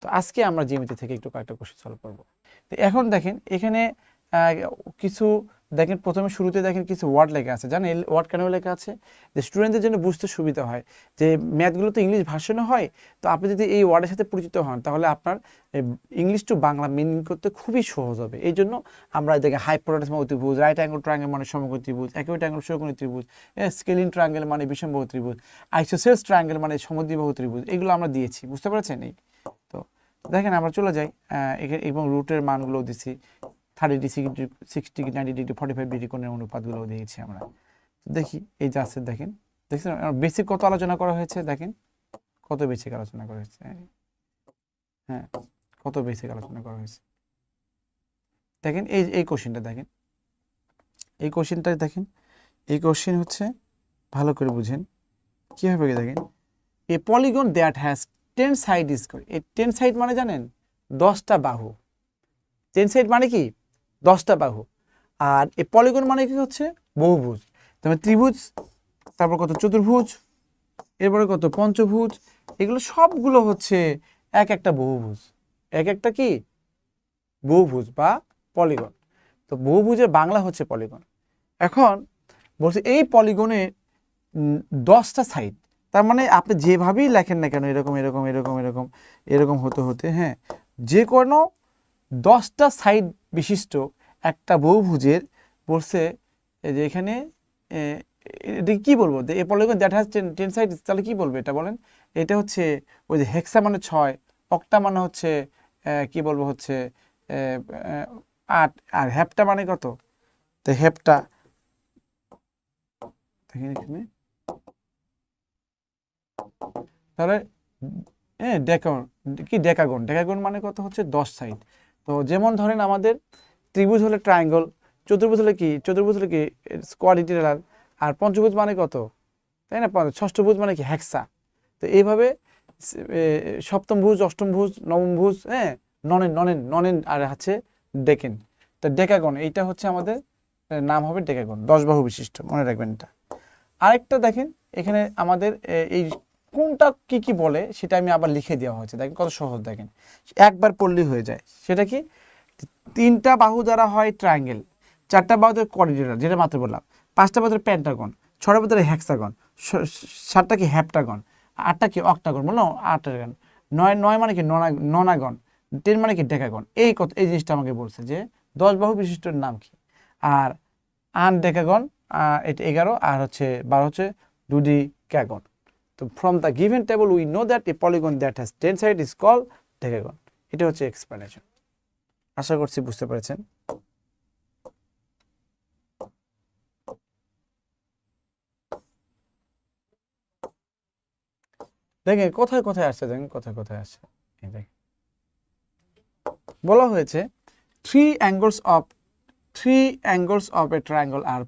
তো আজকে আমরা জ্যামিতি থেকে একটু কয়েকটা কোশ্চেন সলভ করব। তো এখন দেখেন এখানে কিছু দেখেন প্রথমে শুরুতে দেখেন কিছু ওয়ার্ড লেখা আছে, জানেন এই ওয়ার্ড কেন লেখা আছে? যে স্টুডেন্টদের জন্য বুঝতে সুবিধা হয়, যে ম্যাথগুলো তো ইংলিশ ভার্সনে হয়, তো আপনি যদি এই ওয়ার্ডের সাথে পরিচিত হন তাহলে আপনার ইংলিশ টু বাংলা মিনিং করতে খুবই সহজ হবে। এই জন্য আমরা দেখেন হাইপোটেনাস অতিভুজ, রাইট অ্যাঙ্গেল ট্রায়াঙ্গেল মানে সমকোণী ত্রিভুজ, একুইট অ্যাঙ্গেল ষড়কোণী ত্রিভুজ, স্কেলিন ট্রায়াঙ্গেল মানে বিষমবাহু ত্রিভুজ, আইসোসেলস ট্রায়াঙ্গেল মানে সমদ্বিবাহু ত্রিভুজ, এগুলো আমরা দিয়েছি, বুঝতে পারছেন? এই তো দেখেন আমরা চলে যাই এবং রুটের মানগুলো দিছি, 30 ডিগ্রি, 60 ডিগ্রি, 90 ডিগ্রি, 45 ডিগ্রি কোণের অনুপাতগুলো দিয়েছি আমরা। দেখি এই যে আছে, দেখেন দেখছেন বেসিক কত আলোচনা করা হয়েছে, দেখেন কত বেসিক আলোচনা করা হয়েছে। হ্যাঁ, কত বেসিক আলোচনা করা হয়েছে। দেখেন এই কোশ্চেনটা দেখেন, এই কোশ্চেনটা দেখেন, এই কোশ্চেন হচ্ছে ভালো করে বুঝেন কীভাবে। দেখেন a polygon that has 10 side is করে, এই 10 সাইড মানে জানেন 10টা বাহু। 10 সাইড মানে কি 10টা বাহু। আর এই পলিগন মানে কি হচ্ছে বহুভুজ। তারপরে ত্রিভুজ, তারপর কত চতুর্ভুজ, এরপরে কত পঞ্চভুজ, এগুলো সবগুলো হচ্ছে এক একটা বহুভুজ, এক একটা কি বহুভুজ বা পলিগন। তো বহুভুজের বাংলা হচ্ছে পলিগন। এখন বলছে এই পলিগনের 10টা সাইড, তার মানে আপনি যেভাবেই লেখেন না কেন এরকম এরকম এরকম এরকম এরকম হতে হতে, হ্যাঁ, যে কোনো 10টা সাইড বিশিষ্ট একটা বহুভুজের বলছে যে এখানে এটা কি বলবো, এ পলিগন দ্যাট হ্যাজ 10 সাইড, তাহলে কি বলবো এটা বলেন? এটা হচ্ছে ওই যে হেক্সা মানে 6, অক্টা মানে হচ্ছে কি বলবো হচ্ছে 8, আর হেপ্টা মানে কত? তো হেপ্টা দেখেন এখানে, তাহলে ডেকাগন কি, ডেকাগন, ডেকাগন মানে কত হচ্ছে 10 সাইড। তো যেমন ধরেন আমাদের ত্রিভুজ হলে ট্রায়াঙ্গল, চতুর্ভুজ হলে কি, চতুর্ভুজ হলে কি কোয়াড্রিলেটারাল, আর পঞ্চভুজ মানে কত, তাই না? ষষ্ঠভুজ মানে কি হেক্সা। তো এইভাবে সপ্তম ভুজ, অষ্টম ভুজ, নবম ভুজ, হ্যাঁ, ননেন ননেন ননেন, আর আছে ডেকেন। তো ডেকাগন এইটা হচ্ছে আমাদের নাম হবে ডেকাগন, 10 বাহু বিশিষ্ট, মনে রাখবেন এটা। আরেকটা দেখেন এখানে আমাদের এই কোনটা কি কি বলে সেটা আমি আবার লিখে দেওয়া হয়েছে, দেখেন কত সহজ, দেখেন একবার পড়লেই হয়ে যায়। সেটা কি, 3টা বাহু দ্বারা হয় ট্রায়াঙ্গেল, 4টা বাহু দ্বারা কোয়াড্রিলেটারাল যেটা মাত্র বললাম, 5টা বাহু দ্বারা পেন্টাগন, 6টা বাহু দ্বারা হেক্সাগন, 7টা কি হেপ্টাগন, 8টা কি অক্টাগন, বললাম 8টাগন, 9 মানে কি ননাগন, 10 মানে কি ডেকাগন। এই কথা, এই জিনিসটা আমাকে বলছে যে 10 বাহু বিশিষ্টর নাম কি। আর আনডেকাগন এটা 11, আর হচ্ছে 12 হচ্ছে ডুডিক্যাগন। তো from the given table we know that a polygon that has 10 side is called decagon. এটা হচ্ছে এক্সপ্লেনেশন। আশা করছি বুঝতে পেরেছেন। দেখেন কোথায় কোথায় আসছে, দেখেন কোথায় কোথায় আসছে। দেখেন বলা হয়েছে three angles of a triangle আর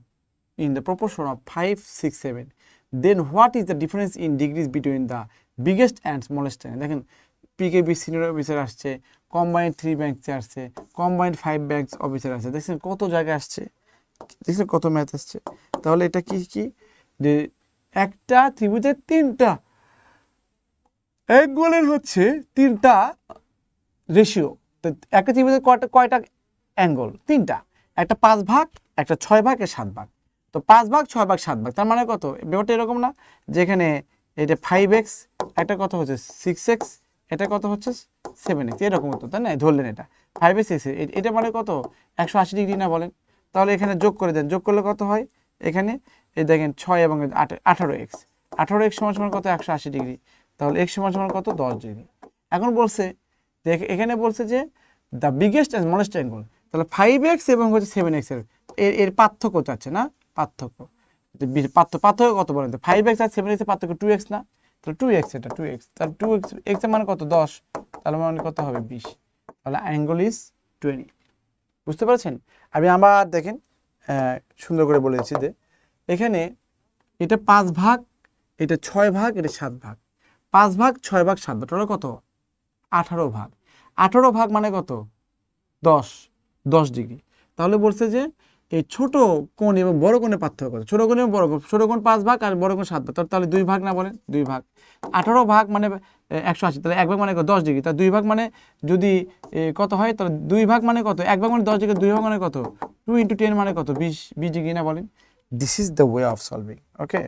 in the proportion of 5, 6, 7, then what is the difference in degrees between the biggest and smallest triangle? দেখেন পিকেবি সিনিয়র অফিসার আসছে, কম্বাইন্ড 3 ব্যাংকস আসছে, কম্বাইন্ড 5 ব্যাংকস অফিসার আসছে, দেখছেন কত জায়গায় আসছে, দেখছেন কত ম্যাথ আসছে। তাহলে এটা কি কি, যে একটা ত্রিভুজের 3টা অ্যাঙ্গলের হচ্ছে 3টা রেশিও। তো একটা ত্রিভুজের কয়টা অ্যাঙ্গল? 3টা, একটা 5 ভাগ, একটা 6 ভাগ, একটা 7 ভাগ। তো 5 ভাগ, 6 ভাগ, 7 ভাগ, তার মানে কত? ব্যাপারটা এরকম না, যেখানে এটা 5x, একটা কত হচ্ছে 6x, এটা কত হচ্ছে 7x, এরকম হতো, তাই না? ধরলেন এটা 5x, 6x, এটা মানে কত 180 ডিগ্রি না বলেন? তাহলে এখানে যোগ করে দেন, যোগ করলে কত হয়? এখানে এই দেখেন 6 এবং 18x, 18x সমান সমান কত? 180 ডিগ্রি। তাহলে x সমান সমান কত? 10 ডিগ্রি। এখন বলছে এখানে বলছে যে the biggest and smallest angle, তাহলে 5x এবং হচ্ছে 7x এর পার্থক্য চাচ্ছে না, পার্থক্য কত বলেন তো? 5x আর 7x এর পার্থক্য 2x না? তাহলে 2x, এটা 2x, তাহলে 2x এর মানে কত? 10, তাহলে মানে কত হবে? 20। তাহলে অ্যাঙ্গল ইজ 20। বুঝতে পারছেন? আমি আবার দেখেন সুন্দর করে বলেছি যে এখানে এটা 5 ভাগ, এটা 6 ভাগ, এটা 7 ভাগ, 5 ভাগ, 6 ভাগ, 7 ভাগ, টোটাল কত? 18 ভাগ। 18 ভাগ মানে কত? 10 ডিগ্রি। তাহলে বলছে যে এই ছোট কোণ এবং বড় কোণের পার্থক্য কত? ছোট কোণ এবং বড় কোণ, ছোট কোণ 5 ভাগ আর বড় কোণ 7 ভাগ, তাহলে 2 ভাগ না বলেন? 2 ভাগ। 18 ভাগ মানে 180, তাহলে 1 ভাগ মানে কত 10 ডিগ্রি, তাহলে 2 ভাগ মানে যদি কত হয়, তাহলে 2 ভাগ মানে কত, 1 ভাগ মানে 10 ডিগ্রি, 2 ভাগ মানে কত, 2 × 10 মানে কত, 20 ডিগ্রি না বলেন। This is the way of solving. Okay,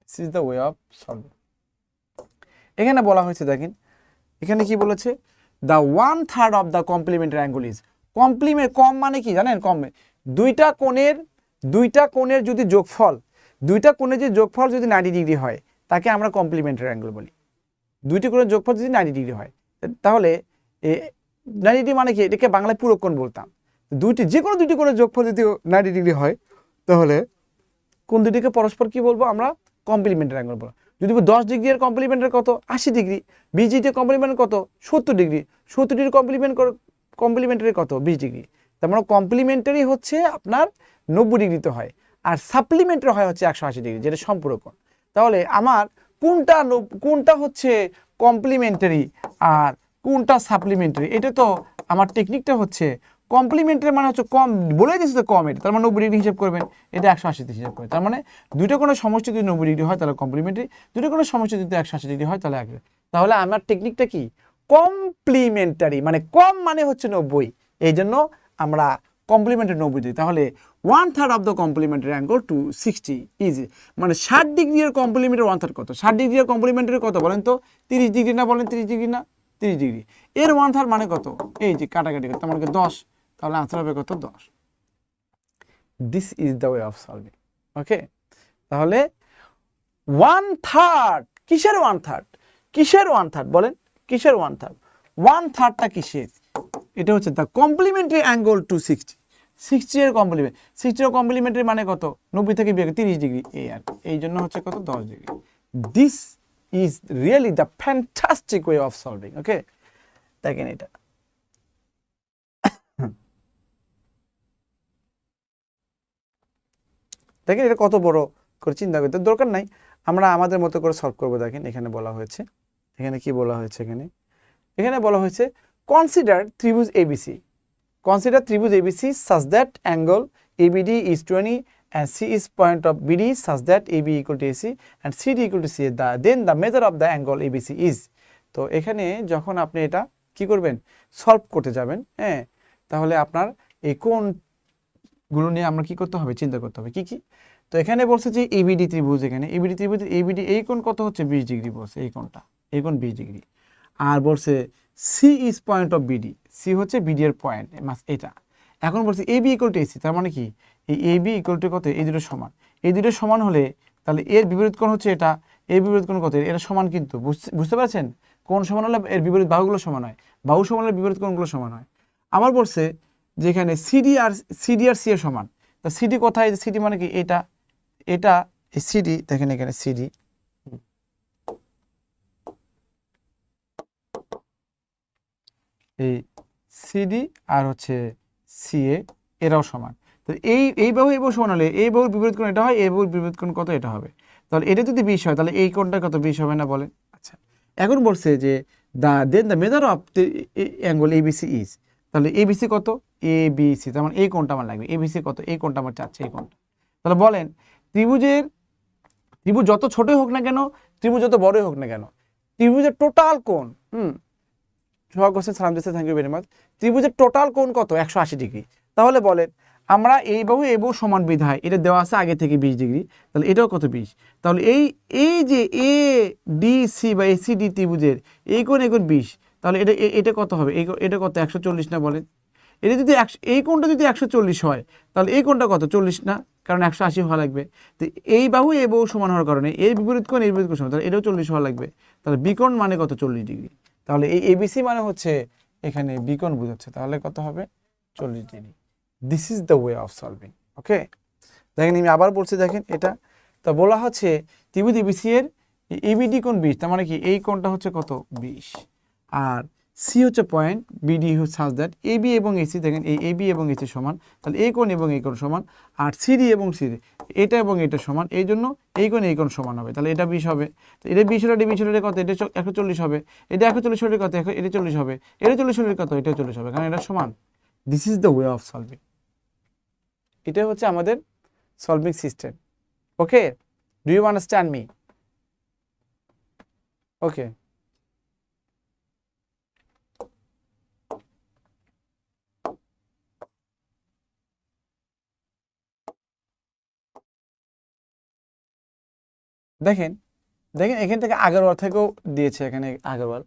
this is the way of solving. এখানে বলা হয়েছে দেখেন, এখানে কি বলেছে, the 1/3 of the complementary angle is, complement কম মানে কি জানেন, কম দুইটা কোণের যদি যোগফল, দুইটা কোণের যে যোগফল যদি 90 ডিগ্রি হয় তাকে আমরা কমপ্লিমেন্টারি অ্যাঙ্গেল বলি। দুইটি কোণের যোগফল যদি 90 ডিগ্রি হয়, তাহলে 90 ডিগ্রি মানে কি, এটাকে বাংলায় পুরো কোণ বলতাম। যে কোনো দুইটি কোণের যোগফল যদি 90 ডিগ্রি হয়, তাহলে কোন দুটিকে পরস্পর কি বলবো আমরা, কমপ্লিমেন্টারি অ্যাঙ্গেল বলবো। যদি 10 ডিগ্রি এর কমপ্লিমেন্টারি কত, 80 ডিগ্রি, 20 ডিগ্রির কমপ্লিমেন্টারি কত, 70 ডিগ্রি, 70 ডিগ্রির কমপ্লিমেন্টারি কত, 20 ডিগ্রি। তার মানে কমপ্লিমেন্টারি হচ্ছে আপনার 90 ডিগ্রিতে হয়, আর সাপ্লিমেন্টারি হয় হচ্ছে 180 ডিগ্রি, যেটা সম্পূরক কোণ। তাহলে আমার কোনটা হচ্ছে কমপ্লিমেন্টারি আর কোনটা সাপ্লিমেন্টারি, এটা তো আমার টেকনিকটা হচ্ছে, কমপ্লিমেন্টারি মানে হচ্ছে কম, বলে দিচ্ছে তো কম, এটা তার মানে 90 ডিগ্রি হিসাব করবেন, এটা 180 হিসাব করবেন। তার মানে দুটো কোনো সমষ্টি যদি 90 ডিগ্রি হয় তাহলে কমপ্লিমেন্টারি, দুটো কোনো সমষ্টি যদি 180 ডিগ্রি হয় তাহলে তাহলে আমার টেকনিকটা কি, কমপ্লিমেন্টারি, মানে কম মানে হচ্ছে 90, এই জন্য আমরা কমপ্লিমেন্টারি 90 ডিগ্রি। তাহলে 1/3 of the complementary angle to 60 is, মানে 60 ডিগ্রি এর কমপ্লিমেন্টারি 1/3 কত, 60 ডিগ্রি এর কমপ্লিমেন্টারি কত বলেন তো, 30 ডিগ্রি না বলেন, 30 ডিগ্রি না, 30 ডিগ্রি এর 1/3 মানে কত, এই যে কাটাকাটি করতে মানে 10, তাহলে আনসার হবে কত, 10। This is the way of solving. Okay, তাহলে 1/3 কিসের 1/3, কিসের 1/3 বলেন, কিসের 1/3, 1/3টা কিসের, এটা হচ্ছে দ্য কমপ্লিমেন্টারি অ্যাঙ্গেল টু 60, 60 এর কমপ্লিমেন্ট, 60 এর কমপ্লিমেন্টারি মানে কত, 90 থেকে বিয়োগ 30 ডিগ্রি, এই আর এই জন্য হচ্ছে কত, 10 degree. This is really the fantastic way of solving. Okay, দেখেন এটা দেখেন, এটা কত বড় করে চিন্তা করতে দরকার নাই, আমরা আমাদের মতো করে সলভ করবো। দেখেন এখানে বলা হয়েছে, এখানে কি বলা হয়েছে, এখানে বলা হয়েছে কনসিডার ত্রিভুজ এবিসি, কনসিডার ত্রিভুজ ABC such that angle ABD is 20 and C is point of BD such that AB equal to AC and CD equal to CA, then the measure of the angle ABC is। তো এখানে যখন আপনি এটা কি করবেন, solve করতে যাবেন, হ্যাঁ, তাহলে আপনার এই কোণগুলো নিয়ে আমরা কি করতে হবে, চিন্তা করতে হবে কি কি। তো এখানে বলছে যে ABD ত্রিভুজ, এখানে ABD ত্রিভুজ, ABD এই কোণ কত হচ্ছে 20 ডিগ্রি বলছে, এই কোণটা, এই কোণ 20 ডিগ্রি, আর বলছে C is point of BD, C হচ্ছে বিডি এর পয়েন্ট, এটা। এখন বলছে এবি ইকুয়াল টু এসি, তার মানে কি, এই এবি ইকুয়াল টু কত, এই দুটো সমান, এই দুটো সমান হলে তাহলে এর বিপরীত কোণ হচ্ছে এটা, এর বিপরীত কোণ কত, এরা সমান, কিন্তু বুঝতে পারছেন, কোণ সমান হলে এর বিপরীত বাহুগুলো সমান হয়, বাহু সমান হলে বিপরীত কোণগুলো সমান হয়। আবার বলছে যে এখানে সিডি আর সি এর সমান, তা সিডি কোথায়, সিডি মানে কি, এটা এই সিডি, দেখেন এখানে সিডি, এই সিডি আর হচ্ছে সিএ এরাও সমান, তো এই বাহু সমান হলে এই বাহুর বিপরীত কোণ এটা হয়, এই বাহুর বিপরীত কোণ কত, এটা হবে। তাহলে এটা যদি 20 হয় তাহলে এই কোণটা কত, 20 হবে না বলেন। আচ্ছা, এখন বলছে যে then the measure of the angle ABC is, তাহলে এবিসি কত, এবিসি, তার মানে এই কোণটা আমার লাগবে, এবিসি কত, এই কোণটা আমার চাচ্ছে, এই কোণটা। তাহলে বলেন ত্রিভুজ যত ছোটই হোক না কেন, ত্রিভুজ যত বড়ই হোক না কেন, ত্রিভুজের টোটাল কোণ, সালাম দিচ্ছে, থ্যাংক ইউ ভেরি মাচ, ত্রিভুজের টোটাল কোণ কত, 180 ডিগ্রি। তাহলে বলেন আমরা এই বাহু সমান বিধায় এটা দেওয়া আছে আগে থেকে 20 ডিগ্রি, তাহলে এটাও কত, 20। তাহলে এই যে এ ডি সি বা এসিডি ত্রিভুজের এই কোণ 20, তাহলে এটা কত হবে, এটা কত, 140 না বলেন। এটা যদি এই কোণটা যদি 140 হয় তাহলে এই কোণটা কত, 40 না, কারণ 180 হওয়া লাগবে। তো এই বাহু সমান হওয়ার কারণে এর বিপরীত কোণ সমান, তাহলে এটাও 40 হওয়া লাগবে, তাহলে বিকোণ মানে কত, 40 ডিগ্রি। তাহলে এই এবিসি মানে হচ্ছে এখানে বিকোণ বোঝাচ্ছে, তাহলে কত হবে, 40 degree. This is the way of solving. Okay, দেখেন আমি আবার বলছি, দেখেন এটা তো বলা হচ্ছে ত্রিভুজ এবিসি এর এবিডি কোণ 20, তার মানে কি এই কোণটা হচ্ছে কত, 20, আর সি হচ্ছে point, BD such that AB এবং এসি, দেখেন এই এবি এবং এসি সমান, তাহলে এই কোণ এবং এই কোণ সমান, আর সিডি এবং সিডি এটা এবং এটা সমান, এই জন্য এই কোণ সমান হবে, তাহলে এটা 20 হবে। তো এটা 20 হলে 20 হলে কত, এটা 140 হবে, এটা 140 হলে কত, এটা 40 হবে, এটা 40 হলে কত, এটা 40 হবে, কারণ এটা সমান। This is the way of solving, এটা হচ্ছে আমাদের solving system. Okay, do you understand me? Okay, দেখেন দেখেন এখান থেকে আগরওয়াল থেকেও দিয়েছে, এখানে আগরওয়াল।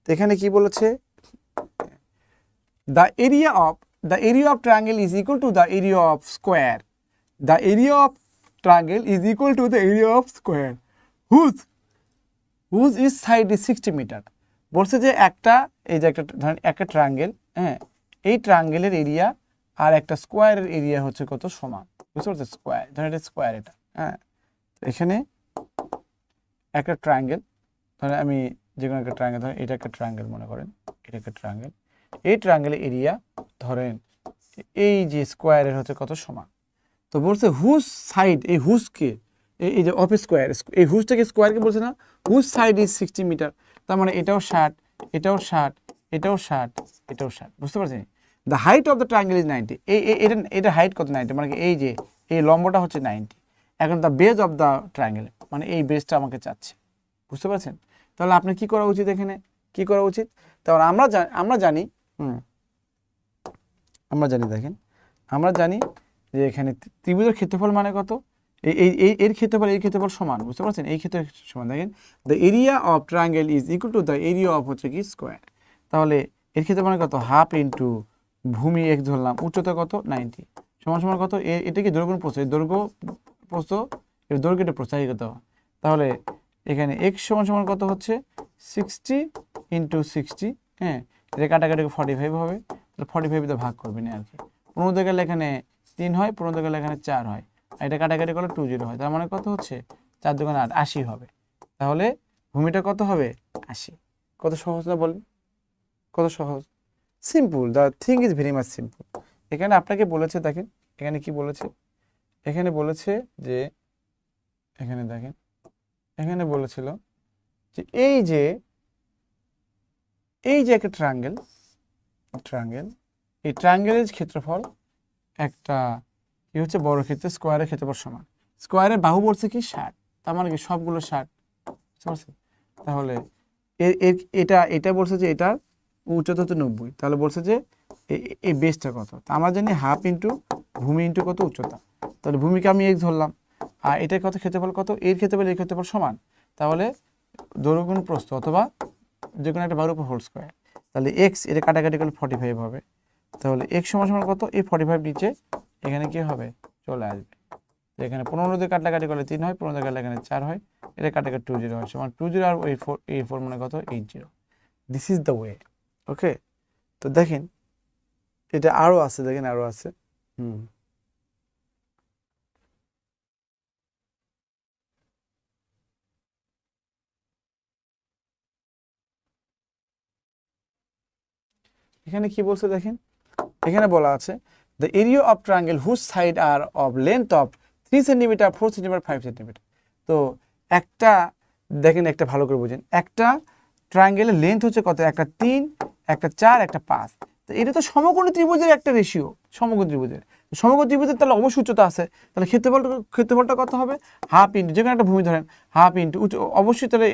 তো এখানে কি বলেছে, the area of triangle is equal to the area of square. The area of triangle is equal to the area of square whose each side is 60 metre. বলছে যে একটা, এই যে একটা ধরেন একটা ট্রায়াঙ্গেল, হ্যাঁ, এই ট্রায়াঙ্গেলের এরিয়া আর একটা স্কোয়ারের এরিয়া হচ্ছে কত সমান, বুঝতে পারছো? স্কোয়ার, ধরেন এটা স্কোয়ার, এটা, হ্যাঁ। তো এখানে একটা ট্রায়াঙ্গেল, ধরেন আমি যে কোনো একটা ট্রায়াঙ্গেল, ধরেন এটা একটা ট্রায়াঙ্গেল মনে করেন, এটা একটা ট্রায়াঙ্গেল, এই ট্রায়াঙ্গেলের এরিয়া ধরেন এই যে স্কোয়ারের হচ্ছে কত সমান। তো বলছে হুজ সাইড, এই হুজকে, এই যে অফ স্কোয়ার, এই হুজটাকে স্কোয়ারকে বলছে না, হুজ সাইড ইজ 60 মিটার, তার মানে এটাও 60, এটাও 60, এটাও 60, এটাও 60, বুঝতে পারছেন? The height of the triangle is 90, এটা হাইট কত 90, মানে এই যে এই লম্বটা হচ্ছে 90। এখন the base of the triangle, মানে এই বেজটা আমাকে চাচ্ছে, বুঝতে পারছেন? তাহলে আপনার কি করা উচিত, এখানে কি করা উচিত? তাহলে আমরা জানি দেখেন, আমরা জানি যে এখানে ত্রিভুজের ক্ষেত্রফল মানে কত, এর ক্ষেত্রফল সমান, বুঝতে পারছেন? এই ক্ষেত্রে সমান। দেখেন the area of triangle is equal to the area of হচ্ছে কি স্কোয়ার। তাহলে এর ক্ষেত্রফল মানে কত, হাফ ইন্টু ভূমি x ধরলাম, উচ্চতা কত 90, সমান সমান কত, এটা কি দৈর্ঘ্য প্রস্থ, দৈর্ঘ্য প্রস্থ, এর দৈর্ঘ্য এটা প্রস্থ, কত। তাহলে এখানে x সমান সমান কত হচ্ছে 60 ইন্টু 60, হ্যাঁ, এটা কাটাকাটি 45 হবে, তাহলে 45 দিয়ে ভাগ করবেন আর কি। 15 গেলে এখানে 3 হয়, 15 গেলে এখানে 4 হয়, আর এটা কাটাকাটি করলে 20 হয়, তার মানে কত হচ্ছে 4 দুগুণে 8, 80 হবে। তাহলে ভূমিটা কত হবে 80। কত সহজ না বলেন, কত সহজ, simple, the thing is very much simple. এখানে আপনাকে বলেছে, দেখেন এখানে কি বলেছে, এখানে বলেছে যে, এখানে দেখেন এখানে বলেছিল যে এই যে একটা ট্রায়াঙ্গেল, এই ট্রায়াঙ্গেলের ক্ষেত্রফল একটা কি হচ্ছে বড় ক্ষেত্রে স্কোয়ারের ক্ষেত্রফল সমান, স্কোয়ারের বাহু বলছে কি 60, তার মানে কি সবগুলো 60, বুঝতে পারছেন? তাহলে এটা বলছে যে এটার উচ্চতা হচ্ছে 90, তাহলে বলছে যে এই বেসটা কত, তা আমরা জানি হাফ ইন্টু ভূমি ইন্টু কত উচ্চতা, তাহলে ভূমিকে আমি x ধরলাম, আর এটার কত ক্ষেত্রফল কত, এর ক্ষেত্রফল সমান, তাহলে দৈর্ঘ্য গুণ প্রস্থ অথবা যে কোনো একটা বাহুর উপর হোল স্কোয়ার, তাহলে x এটা কাটাকাটি করলে 45 হবে, তাহলে x সমান সমান কত, এই 45 নিচে এখানে কি হবে চলে আসবে, এখানে 15 দিয়ে কাটাকাটি করলে 3 হয়, 15 দিয়ে কাটলে এখানে 4 হয়, এটা কাটাকাটি 20 হয়, সমান 20 আর এই 4 মানে কত 80। দিস ইজ দ্য ওয়ে, ওকে। তো দেখেন এটা আরো আছে, দেখেন আরো আছে, এখানে কি বলছে দেখেন, এখানে বলা আছে the area of triangle whose side are of length of 3 centimetre, 4 centimetre, 5 centimetre. তো একটা দেখেন, একটা ভালো করে বুঝেন, একটা ট্রায়াঙ্গেলের লেন্থ হচ্ছে কত, একটা 3, একটা 4, একটা 5। তো এটা তো সমকোণী ত্রিভুজের একটা রেশিও, সমকোণী ত্রিভুজের তাহলে অবশ্যই উচ্চতা আছে, তাহলে ক্ষেত্রফলটা কত হবে, হাফ ইন্টু যে কোনো একটা ভূমি ধরেন, হাফ ইন্টু অবশ্যই, তাহলে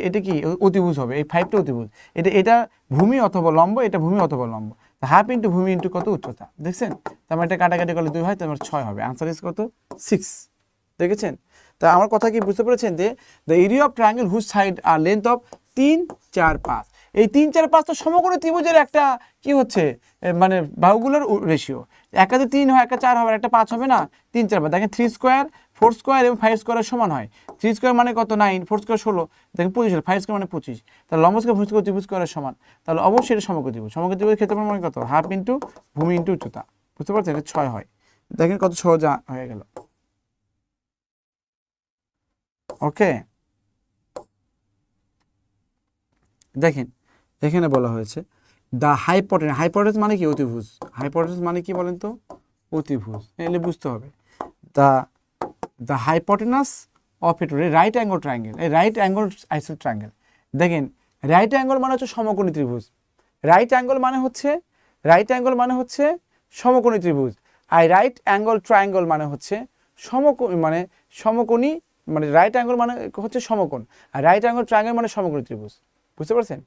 এটা কি অতিভুজ হবে, এই 5টা অতিভুজ, এটা ভূমি অথবা লম্ব, এটা ভূমি অথবা লম্ব, হাফ ইন্টু ভূমি ইন্টু কত উচ্চতা, দেখছেন? তার মানে এটা কাটাকাটি করলে 2 হয়, তার মানে 6 হবে, আনসার ইজ কত 6, দেখেছেন? তা আমার কথা কি বুঝতে পেরেছেন যে the area of triangle whose side are length of 3, 4, 5, এই 3, 4, 5 তো সমকোণী ত্রিভুজের একটা কি হচ্ছে, মানে বাহুগুলোর রেশিও, একাতে 3 হয়, একটা 4 হবে, একটা 5 হবে না, 3, 4, দেখেন 3 স্কোয়ার, 4 স্কোয়ার এবং 5 স্কোয়ারের সমান হয়, 3 স্কোয়ার মানে কত 9, 4 স্কোয়ার 16, দেখেন 25 হলো, 5 স্কোয়ার মানে 25, তাহলে লম্ব স্কোয়ার ভূমি স্কোয়ার ত্রিভুজ স্কোয়ারের সমান, তাহলে অবশ্যই এটা সমকোণী ত্রিভুজের ক্ষেত্রফল মানে কত, হাফ ইন্টু ভূমি ইন্টু উচ্চতা, বুঝতে পারছেন? এটা 6 হয়, দেখেন কত সহজ হয়ে গেল, ওকে। দেখেন এখানে বলা হয়েছে দ্য হাইপোটেনাস মানে কি অতিভুজ, হাইপোটেনাস মানে কি বলেন তো, অতিভুজ, এলে বুঝতে হবে the hypotenuse of A right angle triangle, এই রাইট অ্যাঙ্গল আইসোসেলেস ট্রায়াঙ্গেল, দেখেন রাইট অ্যাঙ্গল মানে হচ্ছে সমকোণী ত্রিভুজ, রাইট অ্যাঙ্গল মানে হচ্ছে সমকোণী ত্রিভুজ, আর রাইট অ্যাঙ্গল ট্রায়াঙ্গল মানে হচ্ছে সমকোণী, মানে রাইট অ্যাঙ্গল মানে হচ্ছে সমকোণ, আর রাইট অ্যাঙ্গল ট্রায়াঙ্গেল মানে সমকোণী ত্রিভুজ, বুঝতে পারছেন?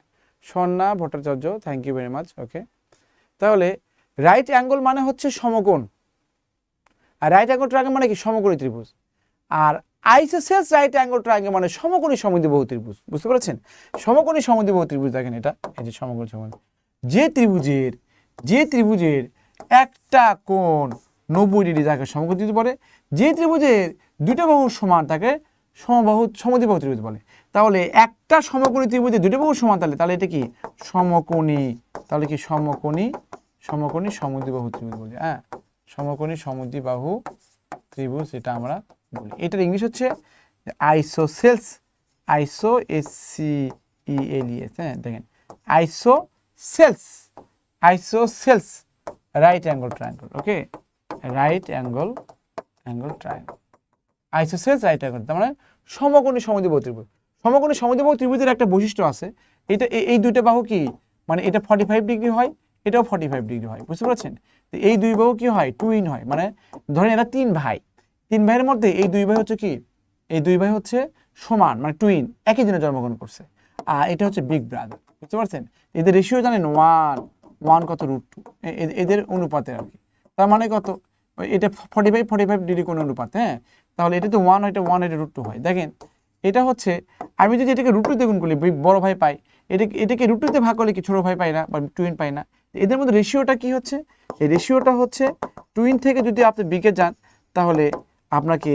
Swarna Bhattacharya, thank you very much, okay. তাহলে রাইট অ্যাঙ্গল মানে হচ্ছে সমকোণ, আর রাইট অ্যাঙ্গল ট্রায়াঙ্গেল মানে কি সমকোণী ত্রিভুজ, আর আইসোসেলস রাইট অ্যাঙ্গেল ট্রায়াঙ্গেল মানে সমকোণী সমদ্বিবাহু ত্রিভুজ, বুঝতে পেরেছেন? সমকোণী সমদ্বিবাহু ত্রিভুজ দেখেন এটা, এই যে সমকোণী সমদ্বিবাহু, যে ত্রিভুজের একটা কোণ 90 ডিগ্রি তাকে সমকোণী ত্রিভুজ বলে, যে ত্রিভুজের দুটো বাহু সমান তাকে সমদ্বিবাহু ত্রিভুজ বলে। তাহলে একটা সমকোণী ত্রিভুজের দুটো বাহু সমান, তাহলে এটা কি সমকোণী, তাহলে কি সমকোণী সমদ্বিবাহু ত্রিভুজ বলি। হ্যাঁ, সমকোণী সমদ্বিবাহু ত্রিভুজ এটা আমরা বলি। এটার ইংলিশ হচ্ছে আইসোসেলস, SCELES। হ্যাঁ দেখেন, isosceles right angle triangle. Okay, right angle triangle, isosceles right angle, তার মানে সমকোণী সমদ্বিবাহু ত্রিভুজ। সমকোণী সমদ্বিবাহু ত্রিভুজের একটা বৈশিষ্ট্য আছে, এটা এই দুইটা বাহু কি মানে এটা 45 ডিগ্রি হয়, এটাও 45 ডিগ্রি হয়, বুঝতে পারছেন? তো এই দুই বাহু কি হয়, টুইন হয়। মানে ধরেন এরা তিন ভাইয়ের মধ্যে এই দুই ভাই হচ্ছে কি, এই দুই ভাই হচ্ছে সমান, মানে টুইন, একই দিনে জন্মগ্রহণ করছে। আর এটা হচ্ছে বিগ ব্রাদার, বুঝতে পারছেন? এদের রেশিও জানেন 1 কত √2, এদের অনুপাতে আর কি। তার মানে কত, এটা 45 ডিগ্রি কোণ অনুপাত। হ্যাঁ, তাহলে এটা তো 1 হয়, এটা 1 এটা √2 হয়। দেখেন এটা হচ্ছে, আমি যদি এটাকে √2 দিয়ে গুণ করি বড় ভাই পাই, এটাকে √2 দিয়ে ভাগ করলে কি ছোট ভাই পাই না, বা টুইন পাই না। এদের মধ্যে রেশিওটা কি হচ্ছে, এই রেশিওটা হচ্ছে টুইন থেকে যদি আপনি বিগে যান তাহলে আপনাকে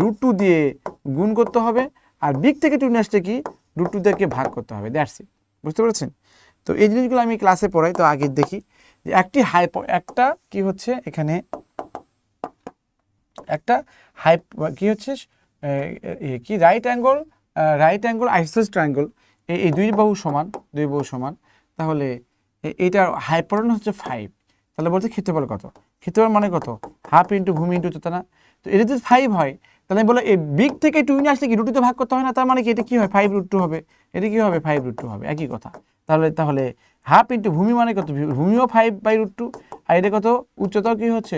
√2 দিয়ে গুণ করতে হবে, আর বিগ থেকে টুইন আসতে কি √2 দিয়ে ভাগ করতে হবে। দ্যাটস ইট, বুঝতে পেরেছেন? তো এই জিনিসগুলো আমি ক্লাসে পড়াই। তো আগে দেখি যে একটা কি হচ্ছে এখানে, একটা কি হচ্ছে কি রাইট অ্যাঙ্গেল আইসোসেলস ট্রায়াঙ্গেল, এই দুই বাহু সমান, তাহলে এইটার হাইপোটেনাস হচ্ছে 5। তাহলে বলতে ক্ষেত্রফল কত, ক্ষেত্রফল মানে কত, হাফ ইন্টু ভূমি ইন্টু উচ্চতা না। তো এটা যদি 5 হয় তাহলে আমি বলে এই বিগ থেকে টুইনে আসলে কি √2 তে ভাগ করতে হয় না, তার মানে কি এটা কি হয় 5√2 হবে, এটা কি হবে 5√2 হবে, একই কথা। তাহলে হাফ ইন্টু ভূমি মানে কত, ভূমিও 5/√2, আর এটা কত, উচ্চতাও কি হচ্ছে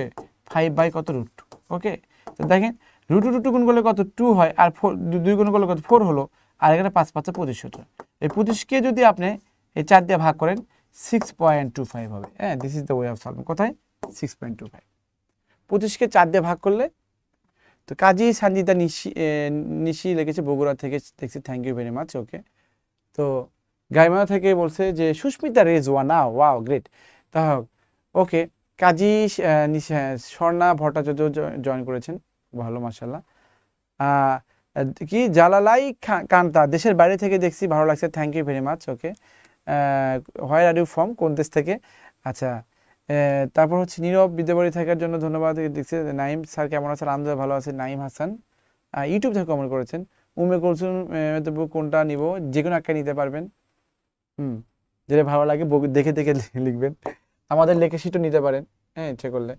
5/√2। ওকে, তো দেখেন √2 গুণ করলে কত 2 হয়, আর 2 গুণ করলে কত 4 হলো, আর এখানে 5 5 25 হতো। এই 25কে যদি আপনি এই 4 দিয়ে ভাগ করেন 6.25 হবে। হ্যাঁ, this is the way of solving. কোথায় 6.25, 25কে 4 দিয়ে ভাগ করলে। তো কাজী সঞ্জিতা নিশি লিখেছে বগুড়া থেকে, দেখছি, থ্যাংক ইউ ভেরি মাচ। ওকে, তো গাইমানা থেকে বলছে যে সুস্মিতা রেজওয়ানা, ওয়াও গ্রেট। তা ওকে, কাজী স্বর্ণা ভট্টাচার্য জয়েন করেছেন, ভালো, মাশাআল্লাহ। কি জালালাই কান্তা, দেশের বাইরে থেকে দেখছি, ভালো লাগছে, thank you very much. Okay, where are you from, কোন দেশ থেকে? আচ্ছা, তারপর হচ্ছে নীরব বিদ্যাবাড়ি থাকার জন্য ধন্যবাদ। দেখছি নাইম স্যার কেমন আছেন, আলহামদুলিল্লাহ ভালো আছে। নাইম হাসান ইউটিউব থেকে কমেন্ট করেছেন। উমে কুলসুম কোনটা নিব, যে কোনো একটা নিতে পারবেন, যেটা ভালো লাগে দেখে দেখে লিখবেন। আমাদের লেখা শিটও নিতে পারেন, হ্যাঁ, ইচ্ছে করলে।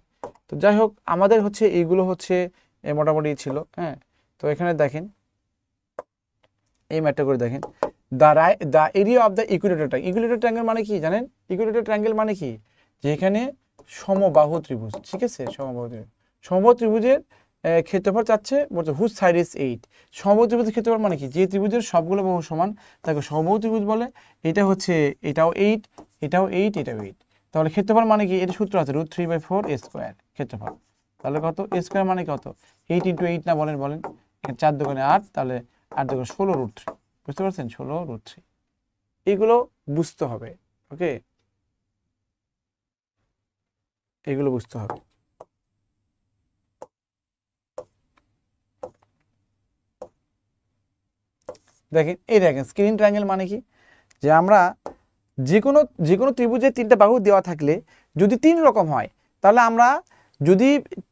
তো যাই হোক, আমাদের হচ্ছে এইগুলো হচ্ছে মোটামুটি ছিল। হ্যাঁ, তো এখানে দেখেন এই ম্যাটটা করে দেখেন, the area of the equilateral triangle মানে কি জানেন? ইকুইলেটার ট্রায়াঙ্গেল মানে কি, যে এখানে সমবাহু ত্রিভুজ, ঠিক আছে, সমবাহু ত্রিভুজের ক্ষেত্রফল চাচ্ছে, বলছে হুজ সাইড ইজ 8। সমবাহু ত্রিভুজের ক্ষেত্রফল মানে কি, যে ত্রিভুজের সবগুলো বাহু সমান তাকে সমবাহু ত্রিভুজ বলে। এটা হচ্ছে এটাও 8, এটাও 8, এটাও 8। তাহলে ক্ষেত্রফল মানে কি, এটা সূত্র আছে √3/4 স্কোয়ার ক্ষেত্রফল। তাহলে কত, স্কোয়ার মানে কত, 8 × 8 না, বলেন 4 দোকানে 8, তাহলে 8 দোকানে 16√3, বুঝতে পারছেন, 16√3। এগুলো বুঝতে হবে। ওকে, এগুলো বুঝতে হবে। দেখেন এই দেখেন স্ক্রিন ট্রায়াঙ্গেল মানে কি, যে আমরা যে কোনো ত্রিভুজের 3টা বাহু দেওয়া থাকলে যদি 3 রকম হয়, তাহলে আমরা যদি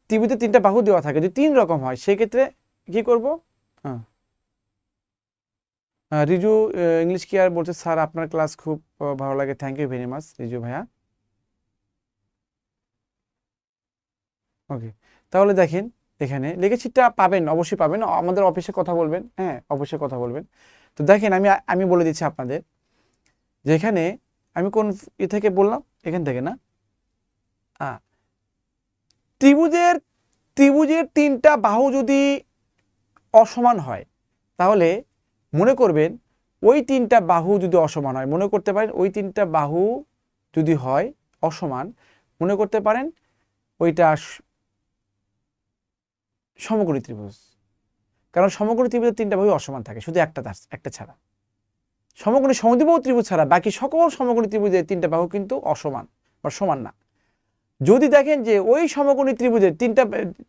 ত্রিভুজের 3টা বাহু দেওয়া থাকে যদি 3 রকম হয়, সেক্ষেত্রে কি করব? হ্যাঁ, রিজু ইংলিশ কি আর বলছে, স্যার আপনার ক্লাস খুব ভালো লাগে, thank you very much Riju ভাইয়া। ওকে, তাহলে দেখেন এখানে লেখাচিটটা পাবেন, অবশ্যই পাবেন, আমাদের অফিসে কথা বলবেন। হ্যাঁ, অবশ্যই কথা বলবেন। তো দেখেন আমি বলে দিচ্ছি আপনাদের, যে এখানে আমি কোন থেকে বললাম, এখান থেকে না, ত্রিভুজের 3টা বাহু যদি অসমান হয়, তাহলে মনে করবেন ওই 3টা বাহু যদি অসমান হয়, মনে করতে পারেন ওই 3টা বাহু যদি হয় অসমান, মনে করতে পারেন ওইটা সমকোণী ত্রিভুজ। কারণ সমকোণী ত্রিভুজের 3টা বাহু অসমান থাকে, শুধু একটা ছাড়া। সমকোণী সমদ্বিবাহু ত্রিভুজ ছাড়া বাকি সকল সমকোণী ত্রিভুজের 3টা বাহু কিন্তু অসমান বা সমান না। যদি দেখেন যে ওই সমকোণী ত্রিভুজের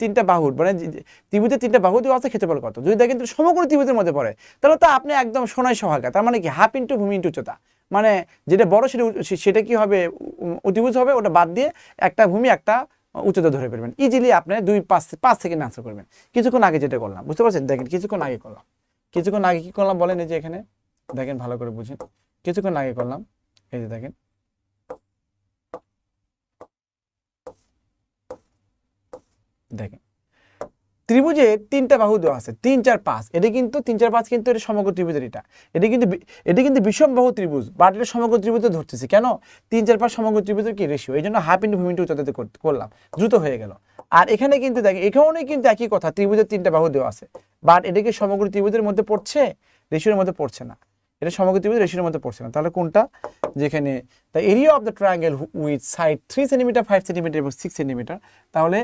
তিনটা বাহুর মানে ত্রিভুজের 3টা বাহু দেওয়া আছে, ক্ষেত্রফল কত, যদি দেখেন সমকোণী ত্রিভুজের মধ্যে পড়ে, তাহলে তো আপনি একদম সোনায় সোহাগা। তার মানে কি হাফ ইন্টু ভূমি ইন্টু উচ্চতা, মানে যেটা বড় সেটা কি হবে, অতিভুজ হবে, ওটা বাদ দিয়ে একটা ভূমি একটা উচ্চতা ধরে ফেলবেন। ইজিলি আপনি 5 সেকেন্ড আনসার করবেন। কিছুক্ষণ আগে যেটা করলাম, বুঝতে পারছেন? দেখেন কিছুক্ষণ আগে কি করলাম বলেন, এই যে এখানে দেখেন, ভালো করে বুঝেন। কিছুক্ষণ আগে করলাম, এই যে দেখেন, ত্রিভুজে 3টা বাহু দেওয়া আছে, 3 4 5। এটা কিন্তু 3 4 5 কিন্তু এটা সমগ্র ত্রিভুজের, এটা কিন্তু বিষম বাহু ত্রিভুজ, বাট এটা সমগ্র ত্রিভুজে ধরতেছি কেন, 3 4 5 সমগ্র ত্রিভুজের কি রেশিও, এই জন্য হাফ ইন্টু ভূমি ইন্টু উচ্চতাতে করলাম, দ্রুত হয়ে গেল। আর এখানে কিন্তু দেখেন, এখানে কিন্তু একই কথা, ত্রিভুজের 3টা বাহু দেওয়া আছে, বাট এটা কি সমগ্র ত্রিভুজের মধ্যে পড়ছে, রেশিওর মধ্যে পড়ছে না। এটা সমগ্র ত্রিভুজ রেশিওর মধ্যে পড়ছে না। তাহলে কোনটা, যেখানে the area of the triangle with side 3 centimetre, 5 centimetre এবং 6 সেন্টিমিটার, তাহলে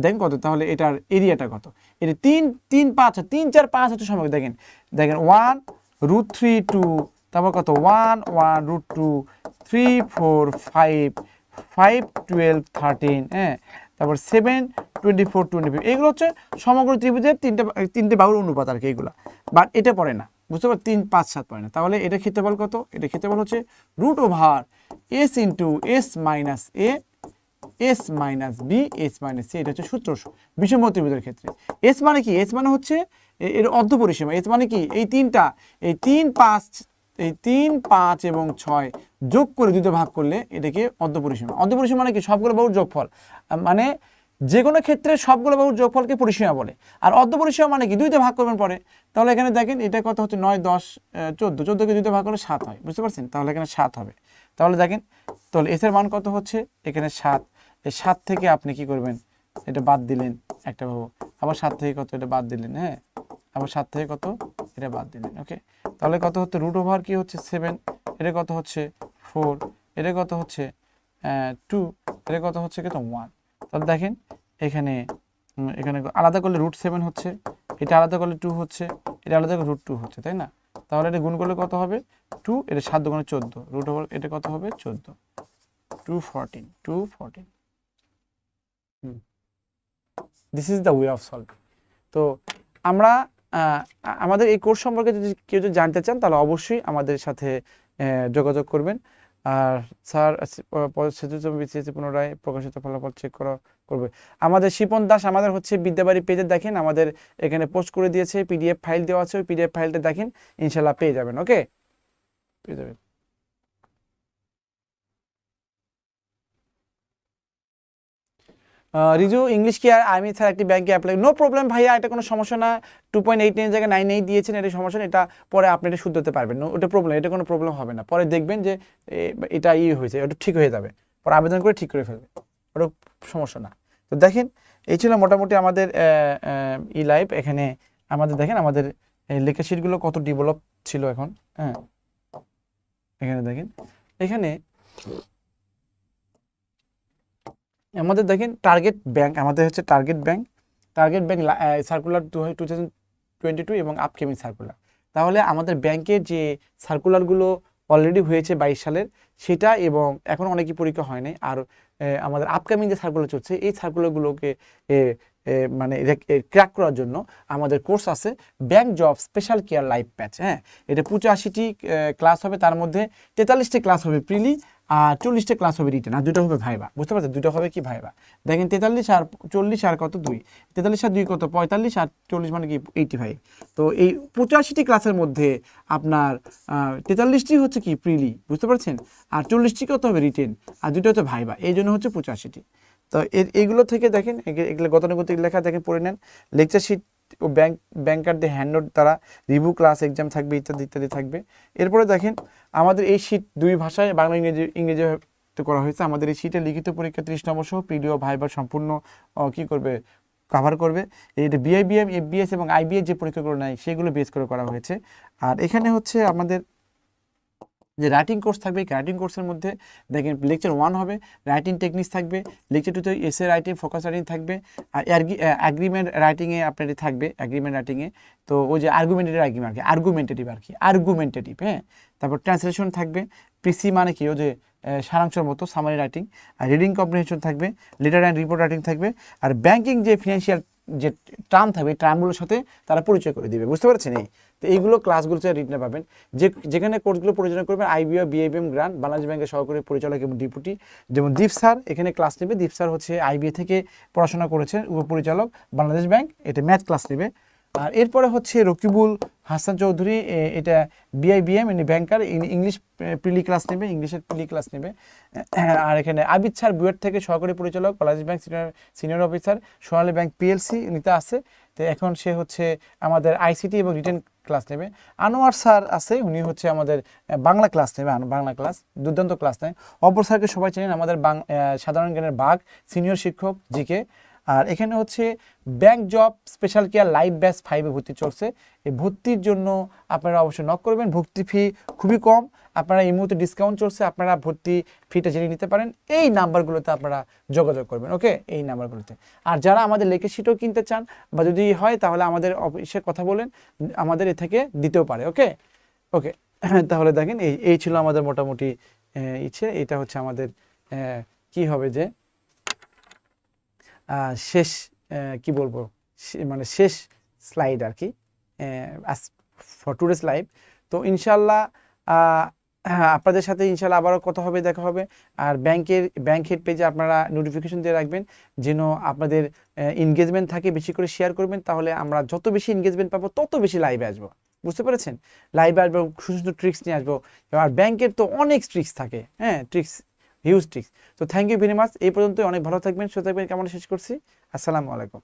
দেখেন কত, তাহলে এটার এরিয়াটা কত, এটা 3 3 5 3 4 5 হচ্ছে সমগ্র। দেখেন 1 √3 2, তারপর কত 1 1 √2 3 4 5 5 12 13, হ্যাঁ, তারপর 7 24 25, এগুলো হচ্ছে সমগ্র ত্রিভুজের তিনটে বাহুর অনুপাত আর কি, এগুলো। বাট এটা পড়ে না, বুঝতে পারো, 3 5 7 পড়ে না। তাহলে এটা ক্ষেত্রফল কত, এটা ক্ষেত্রফল হচ্ছে √s into s minus a s minus b s minus c, এটা হচ্ছে সূত্র বিষম ত্রিভুজের ক্ষেত্রে। s মানে কি, s মানে হচ্ছে এর অর্ধ পরিসীমা। s মানে কি, এই 3 5 এবং 6 যোগ করে 2তে ভাগ করলে এটাকে অর্ধ পরিসীমা। অর্ধ পরিসীমা মানে কি, সবগুলো বাহুর যোগফল, মানে যে কোনো ক্ষেত্রে সবগুলো বাহুর যোগফলকে পরিসীমা বলে। আর অর্ধ পরিসীমা মানে কি, 2তে ভাগ করবেন পরে। তাহলে এখানে দেখেন এটা কত হচ্ছে, 9 10 14, 14কে 2তে ভাগ করলে 7 হয়, বুঝতে পারছেন? তাহলে এখানে 7 হবে। তাহলে দেখেন, তাহলে s এর মান কত হচ্ছে, এখানে 7। এই 7 থেকে আপনি কি করবেন, এটা বাদ দিলেন একটা বাহু, আবার 7 থেকে কত, এটা বাদ দিলেন, হ্যাঁ, আবার 7 থেকে কত, এটা বাদ দিলেন। ওকে, তাহলে কত হচ্ছে, √, কি হচ্ছে 7, এটা কত হচ্ছে 4, এটা কত হচ্ছে 2, এটা কত হচ্ছে কত 1। তাহলে দেখেন এখানে আলাদা করলে √7 হচ্ছে, এটা আলাদা করলে 2 হচ্ছে, এটা আলাদা করলে √2 হচ্ছে, তাই না? তাহলে এটা গুণ করলে কত হবে 2, এটা 7 × 14, √, এটা কত হবে 14, 214। This is the way of solving. তো আমরা আমাদের এই কোর্স সম্পর্কে যদি কেউ জানতে চান, তাহলে অবশ্যই আমাদের সাথে যোগাযোগ করবেন। আর স্যার বিসিএসসি পুনরায় প্রকাশিত ফলাফল চেক করবে। আমাদের শিপন দাস আমাদের হচ্ছে বিদ্যাবাড়ি পেজে দেখেন, আমাদের এখানে পোস্ট করে দিয়েছে, পিডিএফ ফাইল দেওয়া আছে, ওই পিডিএফ ফাইলটা দেখেন, ইনশাল্লাহ পেয়ে যাবেন। ওকে, পেয়ে যাবেন। রিজু, ইংলিশ কি আর আমি স্যার একটি ব্যাংকে অ্যাপ্লাই, নো প্রবলেম ভাইয়া, এটা কোনো সমস্যা না। 2.89 জায়গায় 9.8 দিয়েছেন, এটা সমস্যা না, এটা পরে আপনি এটা শুধরাতে পারবেন, ওটা প্রবলেম, এটা কোনো প্রবলেম হবে না। পরে দেখবেন যে এটা হয়েছে, ওটা ঠিক হয়ে যাবে, পরে আবেদন করে ঠিক করে ফেলবে, ওটা সমস্যা না। তো দেখেন, এই ছিল মোটামুটি আমাদের লাইভ। এখানে আমাদের দেখেন, আমাদের লেখা শিটগুলো কত ডেভেলপ ছিল এখন, হ্যাঁ, এখানে দেখেন, এখানে আমাদের দেখেন টার্গেট ব্যাংক, আমাদের হচ্ছে টার্গেট ব্যাংক সার্কুলার 2022 এবং আপকামিং সার্কুলার। তাহলে আমাদের ব্যাংকের যে সার্কুলারগুলো অলরেডি হয়েছে 22 সালের সেটা, এবং এখন অনেকই পরীক্ষা হয় নাই, আর আমাদের আপকামিং যে সার্কুলার চলছে, এই সার্কুলারগুলোকে মানে ক্র্যাক করার জন্য আমাদের কোর্স আছে bank job special care live batch. হ্যাঁ, এটা 85টি ক্লাস হবে, তার মধ্যে 43টি ক্লাস হবে প্রিলি, আর 40টা ক্লাস হবে রিটেন, আর 2টা হবে ভাইবা। বুঝতে পারছেন, 2টা হবে কি ভাইবা। দেখেন 43 আর 40 আর কত 2, 43 আর 2 কত 45, আর 40 মানে কি 85। তো এই 85টি ক্লাসের মধ্যে আপনার 43টি হচ্ছে কি প্রিলি, বুঝতে পারছেন, আর 40টি কত হবে রিটেন, আর 2টা হচ্ছে ভাইবা, এই জন্য হচ্ছে 85টি। তো এইগুলো থেকে দেখেন, এগুলো গতানুগতিক লেখা দেখেন, পড়ে নেন। লেকচার শিট ও ব্যাংকারদের হ্যান্ডনোট দ্বারা রিভিউ ক্লাস এক্সাম থাকবে, ইত্যাদি ইত্যাদি থাকবে। এরপরে দেখেন, আমাদের এই শিট 2 ভাষায়, বাংলা ইংরেজি করা হয়েছে। আমাদের এই শিটে লিখিত পরীক্ষা 30 নম্বর সহ পিডিও ভাইবা সম্পূর্ণ কি করবে, কভার করবে। এটা বিআইবিএম, এফবিএস এবং আইবিএস যে পরীক্ষাগুলো নেয় সেগুলো বেস করে করা হয়েছে। আর এখানে হচ্ছে আমাদের যে রাইটিং কোর্স থাকবে, রাইটিং কোর্সের মধ্যে দেখেন লেকচার 1 হবে রাইটিং টেকনিক্স থাকবে, lecture 2তে essay writing, focus writing থাকবে, আর অ্যাগ্রিমেন্ট রাইটিংয়ে আপনার থাকবে, অ্যাগ্রিমেন্ট রাইটিংয়ে তো ওই যে আর্গুমেন্টেটিভ, হ্যাঁ। তারপর ট্রান্সলেশন থাকবে, পিসি মানে কি, ওই যে সারাংশের মতো summary writing, are reading comprehension থাকবে, লেটার অ্যান্ড রিপোর্ট রাইটিং থাকবে, আর ব্যাংকিং যে ফিনান্সিয়াল যে টার্ম থাকবে, টার্মগুলোর সাথে তারা পরিচয় করে দিবে, বুঝতে পারছেন? তো এইগুলো ক্লাসগুলোতে রিটেনে পাবেন। যেখানে কোর্সগুলো পরিচালনা করবেন আইবিও, বিআইবিএম গ্রান্ট, বাংলাদেশ ব্যাংকের সহকারী পরিচালক এবং ডিপুটি, যেমন দীপ স্যার এখানে ক্লাস নেবে। দীপ স্যার হচ্ছে আইবিএ থেকে পড়াশোনা করেছেন, উপপরিচালক বাংলাদেশ ব্যাংক, এটা ম্যাথ ক্লাস নেবে। আর এরপরে হচ্ছে রকিবুল হাসান চৌধুরী, এটা বিআইবিএম, ইনি ব্যাংকার, ইংলিশ প্রিলি ক্লাস নেবে, ইংলিশের প্রিলি ক্লাস নেবে। আর এখানে আবিদ স্যার বুয়েট থেকে সহকারী পরিচালক, বাংলাদেশ ব্যাংক সিনিয়র অফিসার, সোনালী ব্যাংক পিএলসি নিতে আছে। তো এখন সে হচ্ছে আমাদের আইসিটি এবং রিটেন ক্লাস নেবে। আনোয়ার স্যার আছে, উনি হচ্ছে আমাদের বাংলা ক্লাস নেবে, বাংলা ক্লাস, দুর্দান্ত ক্লাস নেয়। অপর স্যারকে সবাই চেনেন, আমাদের সাধারণ জ্ঞানের বাঘ, সিনিয়র শিক্ষক জিকে। আর এখানে হচ্ছে bank job special care live batch 5-এ ভর্তি চলছে। এই ভর্তির জন্য আপনারা অবশ্যই নক করবেন। ভর্তি ফি খুবই কম, আপনারা এই মুহূর্তে ডিসকাউন্ট চলছে, আপনারা ভর্তি ফিটা জেনে নিতে পারেন। এই নাম্বারগুলোতে আপনারা যোগাযোগ করবেন, ওকে, এই নাম্বারগুলোতে। আর যারা আমাদের লেখা শিটও কিনতে চান বা যদি হয় তাহলে আমাদের অফিসে কথা বলেন, আমাদের এ থেকে দিতেও পারে, ওকে ওকে। তাহলে দেখেন এই ছিল আমাদের মোটামুটি ইচ্ছে। এটা হচ্ছে আমাদের কি হবে যে শেষ কি বলবো, মানে শেষ স্লাইড আর কি ফর টুডেস লাইভ। তো ইনশাল্লাহ আপনাদের সাথে ইনশাল্লাহ আবারও কথা হবে, দেখা হবে। আর ব্যাংক হেড পেজে আপনারা নোটিফিকেশন দিয়ে রাখবেন যেন আপনাদের এনগেজমেন্ট থাকে, বেশি করে শেয়ার করবেন, তাহলে আমরা যত বেশি এনগেজমেন্ট পাবো তত বেশি লাইভে আসবো, বুঝতে পেরেছেন? লাইভে আসবো, সুন্দর সুন্দর ট্রিক্স নিয়ে আসবো। আর ব্যাংকের তো অনেক ট্রিক্স থাকে, হ্যাঁ, ট্রিক্স, হিউজ ট্রিক্স। তো থ্যাংক ইউ ভেরি মাচ। এই পর্যন্ত অনেক ভালো থাকবেন, সুস্থ থাকবেন, কেমন শেষ করছি। আসসালামু আলাইকুম।